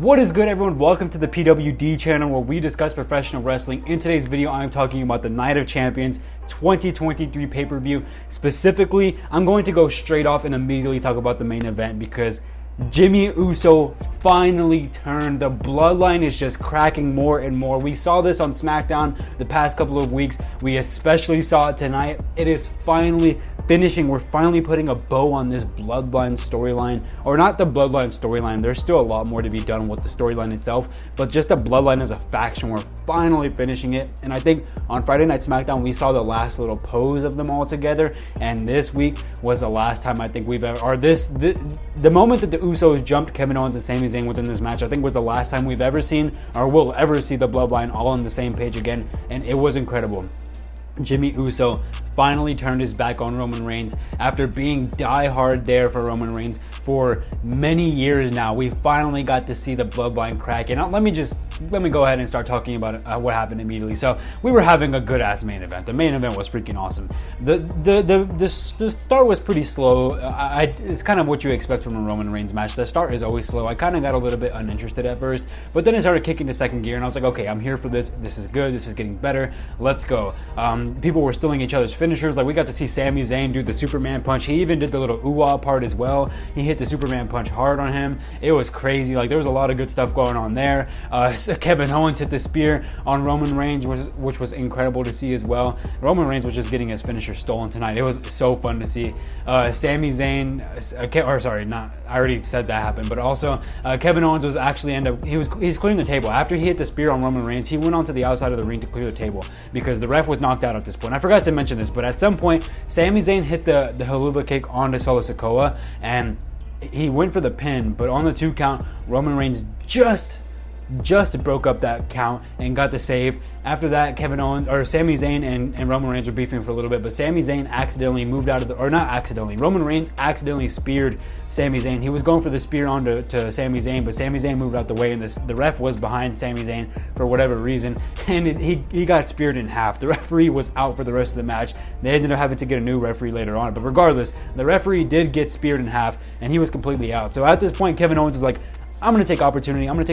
What is good, everyone? Welcome to the PWD channel where we discuss professional wrestling. In today's video, I'm talking about the Night of Champions 2023 pay-per-view. Specifically, I'm going to go straight off and immediately talk about the main event because Jimmy Uso finally turned. The bloodline is just cracking more and more. We saw this on SmackDown the past couple of weeks. We especially saw it tonight. It is finally finishing. We're finally putting a bow on this bloodline storyline, or not the bloodline storyline. There's still a lot more to be done with the storyline itself, but just the bloodline as a faction, we're finally finishing it. And I think on Friday Night SmackDown we saw the last little pose of them all together, and this week was the last time I think we've ever, or the moment that the Usos jumped Kevin Owens and Sami Zayn within this match, I think was the last time we've ever seen, or will ever see, the bloodline all on the same page again, and it was incredible. Jimmy Uso finally turned his back on Roman Reigns after being die-hard there for Roman Reigns for many years now. We finally got to see the bloodline crack. And let me go ahead and start talking about what happened immediately. So we were having a good-ass main event. The main event was freaking awesome. The start was pretty slow. It's kind of what you expect from a Roman Reigns match. The start is always slow. I kind of got a little bit uninterested at first, but then it started kicking to second gear, and I was like, okay, I'm here for this. This is good. This is getting better. Let's go. People were stealing each other's finishers. Like, we got to see Sami Zayn do the Superman punch. He even did the little ooh-ah part as well. He hit the Superman punch hard on him. It was crazy. Like, there was a lot of good stuff going on there. Kevin Owens hit the spear on Roman Reigns, which was incredible to see as well. Roman Reigns was just getting his finisher stolen tonight. It was so fun to see. Sami Zayn, I already said that happened, but also Kevin Owens was actually he's clearing the table. After he hit the spear on Roman Reigns, he went onto the outside of the ring to clear the table because the ref was knocked out at this point. I forgot to mention this, but at some point, Sami Zayn hit the haluva kick onto Solo Sikoa, and he went for the pin, but on the 2 count, Roman Reigns just broke up that count and got the save. After that, Sami Zayn and Roman Reigns were beefing for a little bit, but Sami Zayn accidentally moved out of Roman Reigns accidentally speared Sami Zayn. He was going for the spear onto Sami Zayn, but Sami Zayn moved out the way, and the ref was behind Sami Zayn for whatever reason, and he got speared in half. The referee was out for the rest of the match. They ended up having to get a new referee later on, but regardless, the referee did get speared in half, and he was completely out. So at this point, Kevin Owens was like, I'm going to take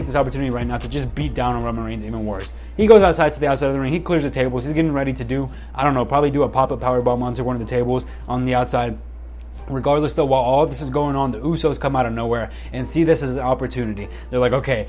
this opportunity right now to just beat down on Roman Reigns even worse. He goes outside to the outside of the ring. He clears the tables. He's getting ready to probably do a pop-up powerbomb onto one of the tables on the outside. Regardless, though, while all of this is going on, the Usos come out of nowhere and see this as an opportunity. They're like, okay,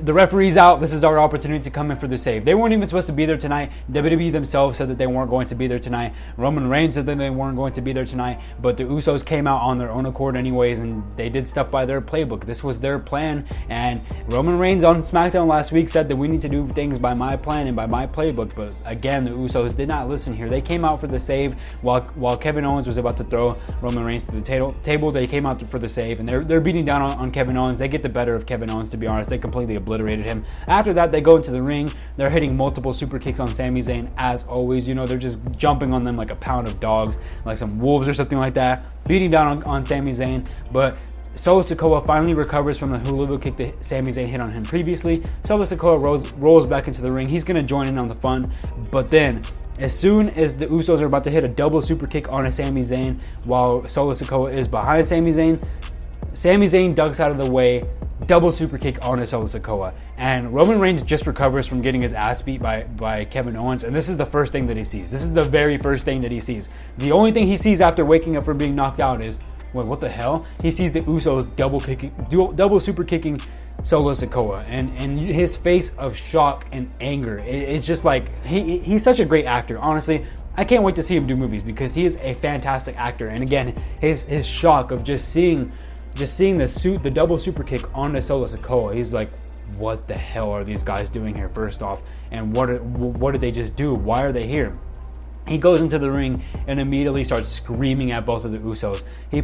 the referee's out. This is our opportunity to come in for the save. They weren't even supposed to be there tonight. WWE themselves said that they weren't going to be there tonight. Roman Reigns said that they weren't going to be there tonight. But the Usos came out on their own accord anyways, and they did stuff by their playbook. This was their plan. And Roman Reigns on SmackDown last week said that we need to do things by my plan and by my playbook. But again, the Usos did not listen here. They came out for the save while Kevin Owens was about to throw Roman Reigns to the table. They came out for the save, and they're beating down on Kevin Owens. They get the better of Kevin Owens, to be honest. They completely obliterated him. After that, they go into the ring. They're hitting multiple super kicks on Sami Zayn as always. They're just jumping on them like a pound of dogs, like some wolves or something like that, beating down on Sami Zayn. But Solo Sikoa finally recovers from the haluva kick that Sami Zayn hit on him previously. Solo Sikoa rolls back into the ring. He's going to join in on the fun, but then as soon as the Usos are about to hit a double super kick on a Sami Zayn while Solo Sikoa is behind Sami Zayn ducks out of the way, double super kick on a Solo Sikoa. And Roman Reigns just recovers from getting his ass beat by Kevin Owens, and this is the first thing that he sees. This is the very first thing that he sees. The only thing he sees after waking up from being knocked out is, wait, what the hell? He sees the Usos double super kicking Solo Sikoa, and his face of shock and anger. It's just like, he's such a great actor. Honestly, I can't wait to see him do movies because he is a fantastic actor. And again, his shock of just seeing the double super kick onto Solo Sikoa. He's like, what the hell are these guys doing here, first off? And what did they just do? Why are they here? He goes into the ring and immediately starts screaming at both of the Usos. He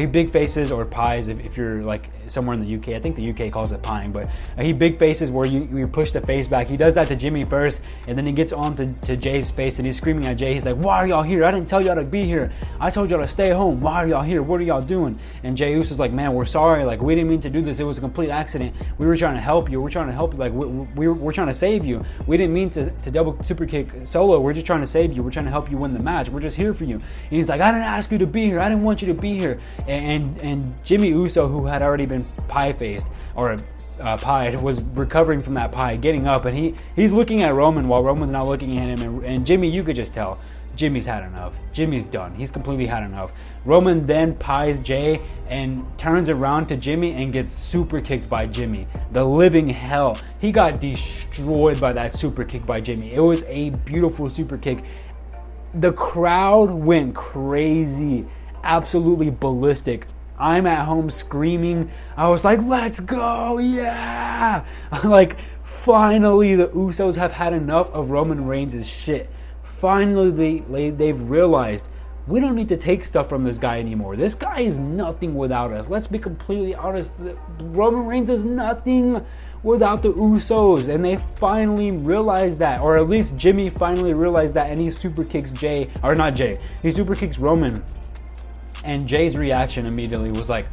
big faces, or pies if you're like somewhere in the UK. I think the UK calls it pieing, but he big faces where you push the face back. He does that to Jimmy first, and then he gets on to Jay's face and he's screaming at Jay. He's like, why are y'all here? I didn't tell y'all to be here. I told y'all to stay home. Why are y'all here? What are y'all doing? And Jey Uso's like, man, we're sorry. Like, we didn't mean to do this. It was a complete accident. We were trying to help you. We're trying to help you. Like, we're trying to save you. We didn't mean to double super kick Solo. We're just trying to save you. We're trying to help you win the match. We're just here for you. And he's like, I didn't ask you to be here. I didn't want you to be here. And Jimmy Uso, who had already been pie-faced, or pie, was recovering from that pie, getting up, and he's looking at Roman while Roman's not looking at him. And Jimmy, you could just tell, Jimmy's had enough. Jimmy's done. He's completely had enough. Roman then pies Jay and turns around to Jimmy and gets super kicked by Jimmy. The living hell. He got destroyed by that super kick by Jimmy. It was a beautiful super kick. The crowd went crazy. Absolutely ballistic. I'm at home screaming. I was like, let's go, yeah! Like, finally the Usos have had enough of Roman Reigns' shit. Finally, they've realized we don't need to take stuff from this guy anymore. This guy is nothing without us. Let's be completely honest. Roman Reigns is nothing without the Usos. And they finally realized that. Or at least Jimmy finally realized that. And he super kicks Jay. Or not Jay. He super kicks Roman. And Jay's reaction immediately was like,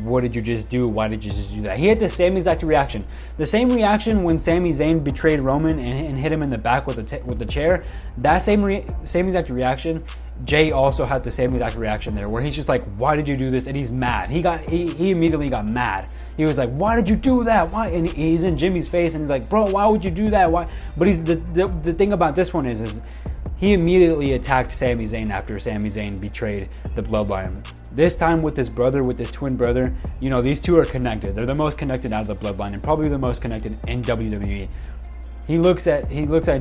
what did you just do? Why did you just do that? He had the same exact reaction. The same reaction when Sami Zayn betrayed Roman and hit him in the back with the chair. That same exact reaction. Jay also had the same exact reaction there, where he's just like, why did you do this? And he's mad. He immediately got mad. He was like, why did you do that? Why? And he's in Jimmy's face and he's like, bro, why would you do that? Why? But the thing about this one is he immediately attacked Sami Zayn after Sami Zayn betrayed the Bloodline. This time with his brother, with his twin brother, you know, these two are connected. They're the most connected out of the Bloodline and probably the most connected in WWE. He looks at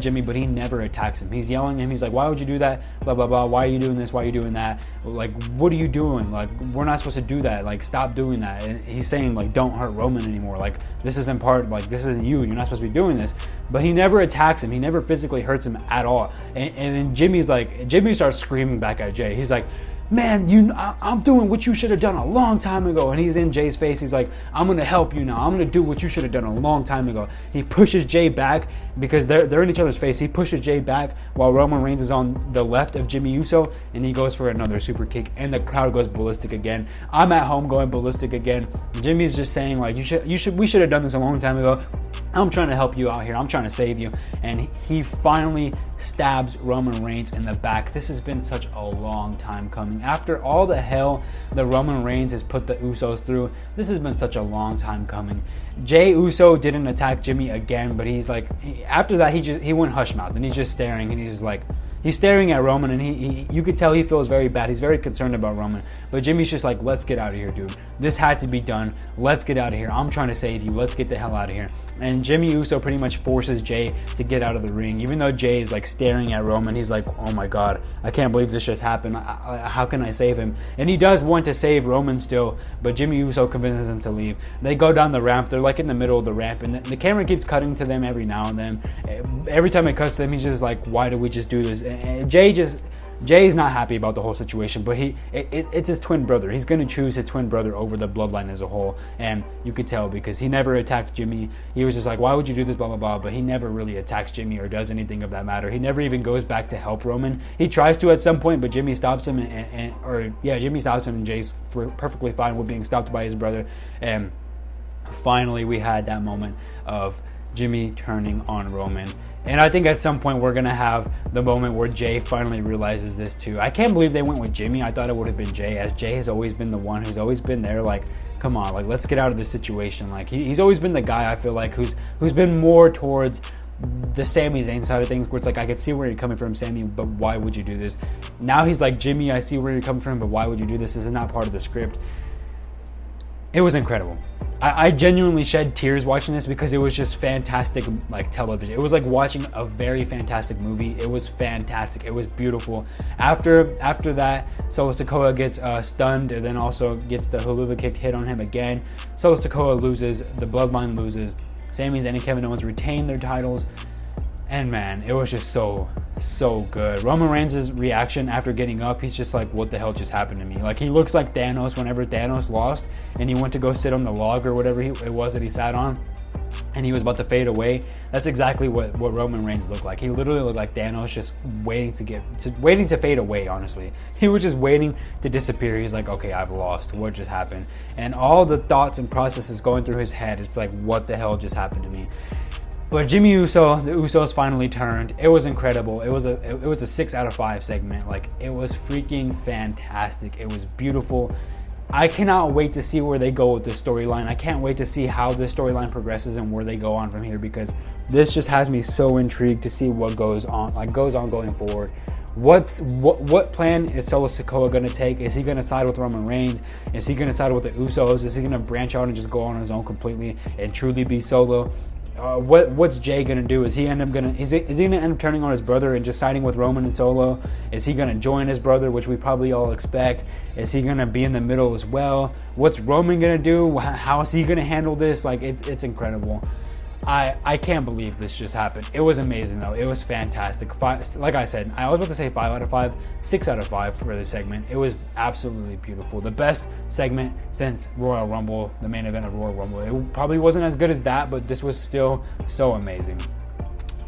Jimmy, but he never attacks him. He's yelling at him. He's like, why would you do that? Blah, blah, blah. Why are you doing this? Why are you doing that? Like, what are you doing? Like, we're not supposed to do that. Like, stop doing that. And he's saying, like, don't hurt Roman anymore. Like, this isn't part, like, this isn't you. You're not supposed to be doing this. But he never attacks him. He never physically hurts him at all. And then Jimmy starts screaming back at Jay. He's like, man, I'm doing what you should have done a long time ago. And he's in Jay's face. He's like, I'm going to help you now. I'm going to do what you should have done a long time ago. He pushes Jay back because they're in each other's face. He pushes Jay back while Roman Reigns is on the left of Jimmy Uso, and he goes for another super kick, and the crowd goes ballistic again. I'm at home going ballistic again. Jimmy's just saying, like, we should have done this a long time ago. I'm trying to help you out here. I'm trying to save you. And he finally stabs Roman Reigns in the back. This has been such a long time coming. After all the hell that Roman Reigns has put the Usos through, this has been such a long time coming. Jay Uso didn't attack Jimmy again, but he's like, after that he went hush mouth and he's just staring, and he's just like, he's staring at Roman, and you could tell he feels very bad. He's very concerned about Roman. But Jimmy's just like, let's get out of here, dude. This had to be done. Let's get out of here. I'm trying to save you. Let's get the hell out of here. And Jimmy Uso pretty much forces Jay to get out of the ring. Even though Jay is like staring at Roman, he's like, oh my God, I can't believe this just happened. How can I save him? And he does want to save Roman still, but Jimmy Uso convinces him to leave. They go down the ramp. They're like in the middle of the ramp, and the camera keeps cutting to them every now and then. Every time it cuts to them, he's just like, why did we just do this? And Jay's not happy about the whole situation, but it's his twin brother. He's going to choose his twin brother over the Bloodline as a whole, and you could tell because he never attacked Jimmy. He was just like, why would you do this, blah, blah, blah, but he never really attacks Jimmy or does anything of that matter. He never even goes back to help Roman. He tries to at some point, but Jimmy stops him, Jimmy stops him, and Jay's perfectly fine with being stopped by his brother. And finally, we had that moment of Jimmy turning on Roman. And I think at some point we're going to have the moment where Jay finally realizes this too. I can't believe they went with Jimmy. I thought it would have been Jay, as Jay has always been the one who's always been there, like, come on, like, let's get out of this situation. Like, he's always been the guy, I feel like, who's been more towards the Sami Zayn side of things, where it's like, I could see where you're coming from, Sami, but why would you do this? Now he's like, Jimmy, I see where you're coming from, but why would you do this? This is not part of the script. It was incredible. I genuinely shed tears watching this because it was just fantastic, like, television. It was like watching a very fantastic movie. It was fantastic. It was beautiful. After that, Solo Sikoa gets stunned and then also gets the haluva kick hit on him again. Solo Sikoa loses. The Bloodline loses. Sami Zayn and Kevin Owens retain their titles. And man, it was just so good. Roman Reigns' reaction after getting up, he's just like, what the hell just happened to me? Like, he looks like Thanos whenever Thanos lost and he went to go sit on the log or whatever it was that he sat on, and he was about to fade away. That's exactly what Roman Reigns looked like. He literally looked like Thanos, just waiting to fade away, honestly. He was just waiting to disappear. He's like, okay, I've lost. What just happened? And all the thoughts and processes going through his head, it's like, what the hell just happened to me? But Jimmy Uso, the Usos finally turned. It was incredible. It was a 6 out of 5 segment. Like, it was freaking fantastic. It was beautiful. I cannot wait to see where they go with this storyline. I can't wait to see how this storyline progresses and where they go on from here, because this just has me so intrigued to see what goes on going forward. What plan is Solo Sikoa going to take? Is he going to side with Roman Reigns? Is he going to side with the Usos? Is he going to branch out and just go on his own completely and truly be Solo? What's Jay gonna do? Is he gonna end up turning on his brother and just siding with Roman and Solo? Is he gonna join his brother, which we probably all expect? Is he gonna be in the middle as well? What's Roman gonna do? How is he gonna handle this? Like, it's incredible. I can't believe this just happened. It was amazing though. It was fantastic. Like I said, I was about to say 5 out of 5, 6 out of 5 for this segment. It was absolutely beautiful. The best segment since Royal Rumble, the main event of Royal Rumble. It probably wasn't as good as that, but this was still so amazing.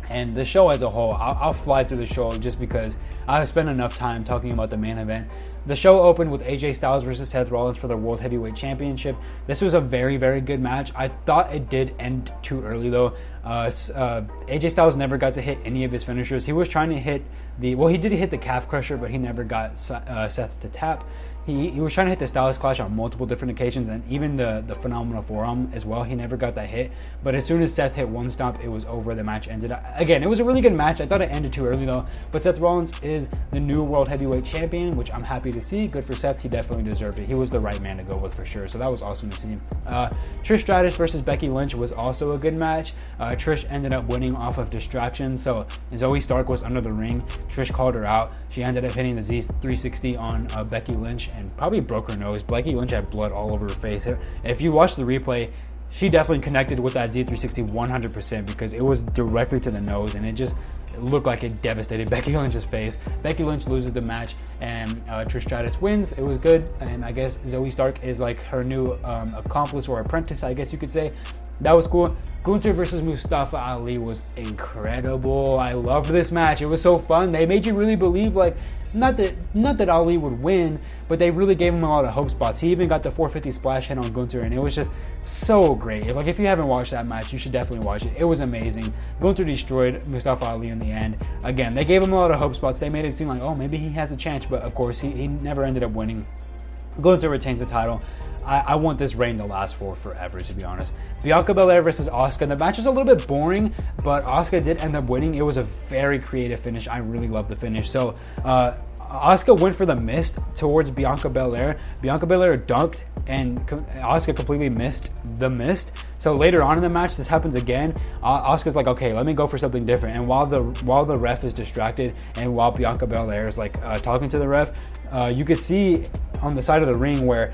And the show as a whole, I'll fly through the show just because I've spent enough time talking about the main event. The show opened with AJ Styles versus Seth Rollins for the World Heavyweight Championship. This was a very, very good match. I thought it did end too early though. AJ Styles never got to hit any of his finishers. He was trying to hit he did hit the calf crusher, but he never got Seth to tap. He was trying to hit the Styles Clash on multiple different occasions, and even the Phenomenal Forearm as well. He never got that hit. But as soon as Seth hit one stomp, it was over. The match ended. Again, it was a really good match. I thought it ended too early though. But Seth Rollins is the new World Heavyweight Champion, which I'm happy to see. Good for Seth. He definitely deserved it. He was the right man to go with for sure. So that was awesome to see. Trish Stratus versus Becky Lynch was also a good match. Trish ended up winning off of distraction. So Zoe Stark was under the ring. Trish called her out. She ended up hitting the Z360 on Becky Lynch and probably broke her nose. Becky Lynch had blood all over her face. If you watch the replay, she definitely connected with that Z360 100% because it was directly to the nose and it looked like it devastated Becky Lynch's face. Becky Lynch loses the match and Trish Stratus wins. It was good, and I guess Zoe Stark is like her new accomplice or apprentice, I guess you could say. That was cool. Gunther versus Mustafa Ali was incredible. I loved this match. It was so fun. They made you really believe, like, not that Ali would win, but they really gave him a lot of hope spots. He even got the 450 splash hit on Gunther, and it was just so great. If you haven't watched that match, you should definitely watch it. It was amazing. Gunther destroyed Mustafa Ali in the end. Again, they gave him a lot of hope spots. They made it seem like, oh, maybe he has a chance, but of course, he never ended up winning. Gunther retains the title. I want this reign to last for forever, to be honest. Bianca Belair versus Asuka. The match was a little bit boring, but Asuka did end up winning. It was a very creative finish. I really loved the finish. So, Asuka went for the mist towards Bianca Belair. Bianca Belair dunked, and Asuka completely missed the mist. So later on in the match, this happens again. Asuka's like, okay, let me go for something different. And while the ref is distracted, and while Bianca Belair is like talking to the ref, you could see on the side of the ring where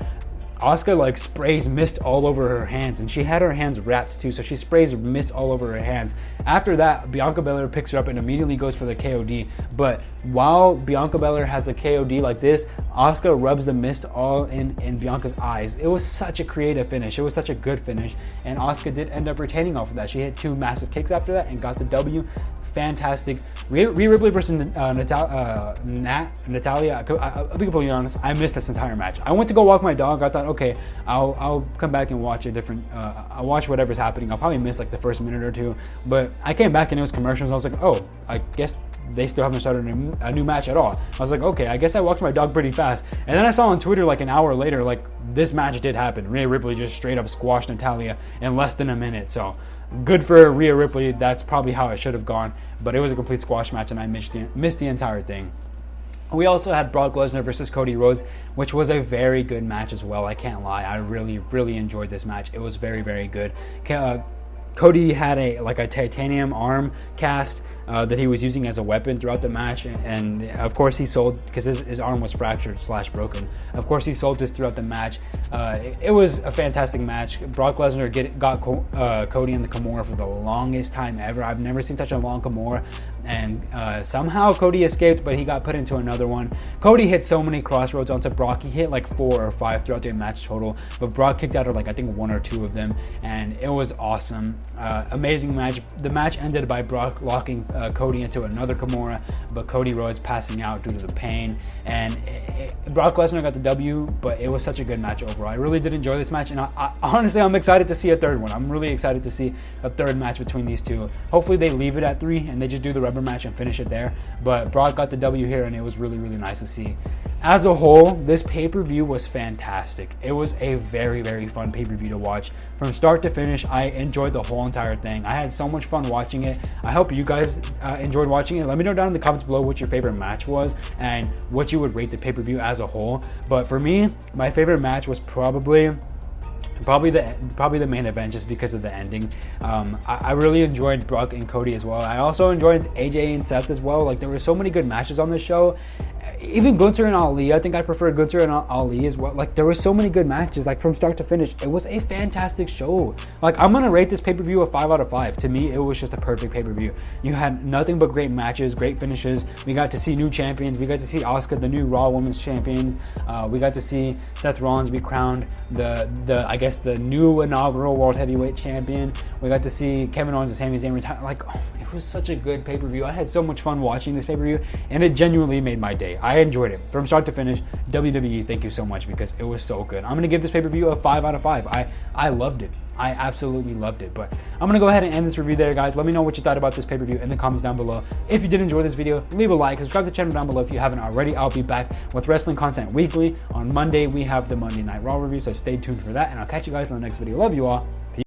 Asuka like sprays mist all over her hands, and she had her hands wrapped too, so she sprays mist all over her hands. After that, Bianca Belair picks her up and immediately goes for the KOD. But while Bianca Belair has the KOD like this, Asuka rubs the mist all in Bianca's eyes. It was such a creative finish. It was such a good finish, and Asuka did end up retaining off of that. She hit 2 massive kicks after that and got the W. Fantastic. Rhea Ripley versus Natalia. I'll be completely honest, I missed this entire match. I went to go walk my dog. I thought, okay, I'll come back and watch a different. I'll watch whatever's happening. I'll probably miss like the first minute or two. But I came back and it was commercials. I was like, oh, I guess they still haven't started a new match at all. I was like, okay, I guess I walked my dog pretty fast. And then I saw on Twitter like an hour later, like this match did happen. Rhea Ripley just straight up squashed Natalia in less than a minute. So good for Rhea Ripley. That's probably how it should have gone. But it was a complete squash match and I missed the entire thing. We also had Brock Lesnar versus Cody Rhodes, which was a very good match as well. I can't lie. I really, really enjoyed this match. It was very, very good. Cody had a titanium arm cast that he was using as a weapon throughout the match, and of course he sold, because his arm was fractured / broken. Of course he sold this throughout the match. It was a fantastic match. Brock Lesnar got Cody in the Kimura for the longest time ever. I've never seen such a long Kimura, and somehow Cody escaped, but he got put into another one. Cody hit so many crossroads onto Brock. He hit like 4 or 5 throughout the match total, but Brock kicked out of like I think 1 or 2 of them, and it was awesome. Amazing match. The match ended by Brock locking Cody into another Kimura, but Cody Rhodes passing out due to the pain, and Brock Lesnar got the W, but it was such a good match overall. I really did enjoy this match, and honestly, I'm excited to see a third one. I'm really excited to see a third match between these two. Hopefully they leave it at 3 and they just do the rubber match and finish it there, but Brock got the W here, and it was really, really nice to see. as a whole, this pay-per-view was fantastic. It was a very, very fun pay-per-view to watch. From start to finish, I enjoyed the whole entire thing. I had so much fun watching it. I hope you guys enjoyed watching it. Let me know down in the comments below what your favorite match was and what you would rate the pay-per-view as a whole. But for me, my favorite match was probably the main event, just because of the ending. I really enjoyed Brock and Cody as well. I also enjoyed AJ and Seth as well. Like, there were so many good matches on this show. Even Gunther and Ali, I think I prefer Gunther and Ali as well. Like, there were so many good matches, like, from start to finish. It was a fantastic show. Like, I'm gonna rate this pay-per-view a 5 out of 5. To me, it was just a perfect pay-per-view. You had nothing but great matches, great finishes. We got to see new champions. We got to see Asuka, the new Raw Women's Champions. We got to see Seth Rollins be crowned the new inaugural World Heavyweight Champion. We got to see Kevin Owens and Sami Zayn retire. Like, oh, it was such a good pay-per-view. I had so much fun watching this pay-per-view, and it genuinely made my day. I enjoyed it from start to finish. WWE, thank you so much, because it was so good. I'm going to give this pay-per-view a 5 out of 5. I loved it. I absolutely loved it. But I'm going to go ahead and end this review there, guys. Let me know what you thought about this pay-per-view in the comments down below. If you did enjoy this video, leave a like, subscribe to the channel down below if you haven't already. I'll be back with wrestling content weekly. On Monday, we have the Monday Night Raw review, so stay tuned for that, and I'll catch you guys in the next video. Love you all.